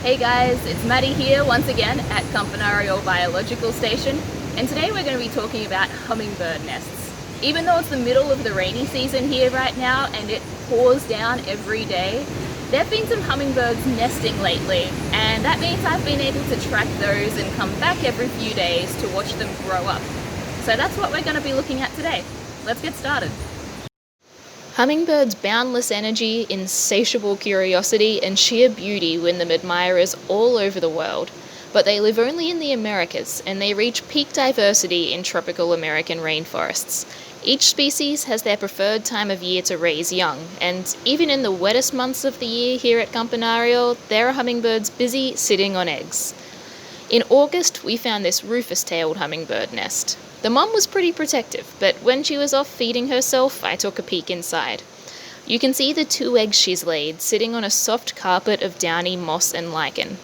Hey guys, it's Maddie here once again at Campanario Biological Station, and today we're going to be talking about hummingbird nests. Even though it's the middle of the rainy season here right now and it pours down every day, there have been some hummingbirds nesting lately, and that means I've been able to track those and come back every few days to watch them grow up. So that's what we're going to be looking at today. Let's get started. Hummingbirds' boundless energy, insatiable curiosity, and sheer beauty win them admirers all over the world. But they live only in the Americas, and they reach peak diversity in tropical American rainforests. Each species has their preferred time of year to raise young, and even in the wettest months of the year here at Campanario, there are hummingbirds busy sitting on eggs. In August, we found this rufous-tailed hummingbird nest. The mum was pretty protective, but when she was off feeding herself, I took a peek inside. You can see the 2 eggs she's laid, sitting on a soft carpet of downy moss and lichen.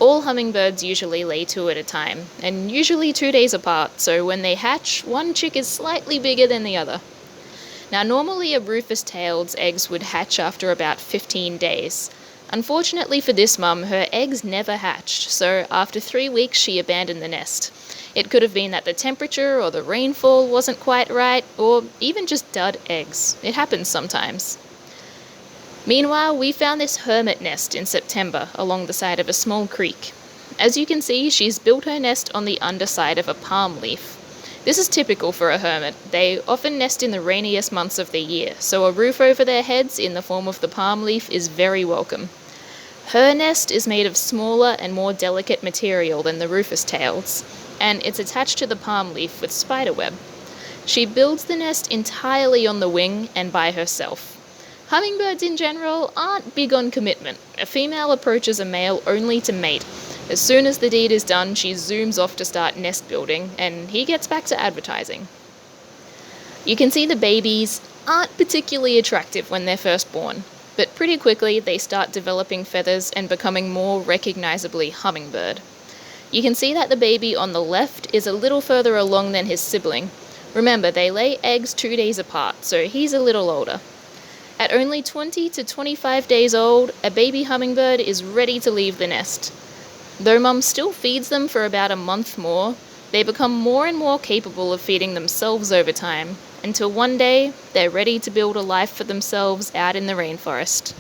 All hummingbirds usually lay 2 at a time, and usually 2 days apart, so when they hatch, one chick is slightly bigger than the other. Now normally a rufous-tailed's eggs would hatch after about 15 days. Unfortunately for this mum, her eggs never hatched, so after 3 weeks she abandoned the nest. It could have been that the temperature or the rainfall wasn't quite right, or even just dud eggs. It happens sometimes. Meanwhile, we found this hermit nest in September along the side of a small creek. As you can see, she's built her nest on the underside of a palm leaf. This is typical for a hermit. They often nest in the rainiest months of the year, so a roof over their heads in the form of the palm leaf is very welcome. Her nest is made of smaller and more delicate material than the rufous-taileds, and it's attached to the palm leaf with spiderweb. She builds the nest entirely on the wing and by herself. Hummingbirds in general aren't big on commitment. A female approaches a male only to mate. As soon as the deed is done, she zooms off to start nest building, and he gets back to advertising. You can see the babies aren't particularly attractive when they're first born, but pretty quickly they start developing feathers and becoming more recognizably hummingbird. You can see that the baby on the left is a little further along than his sibling. Remember, they lay eggs 2 days apart, so he's a little older. At only 20 to 25 days old, a baby hummingbird is ready to leave the nest. Though mum still feeds them for about a month more, they become more and more capable of feeding themselves over time, until one day they're ready to build a life for themselves out in the rainforest.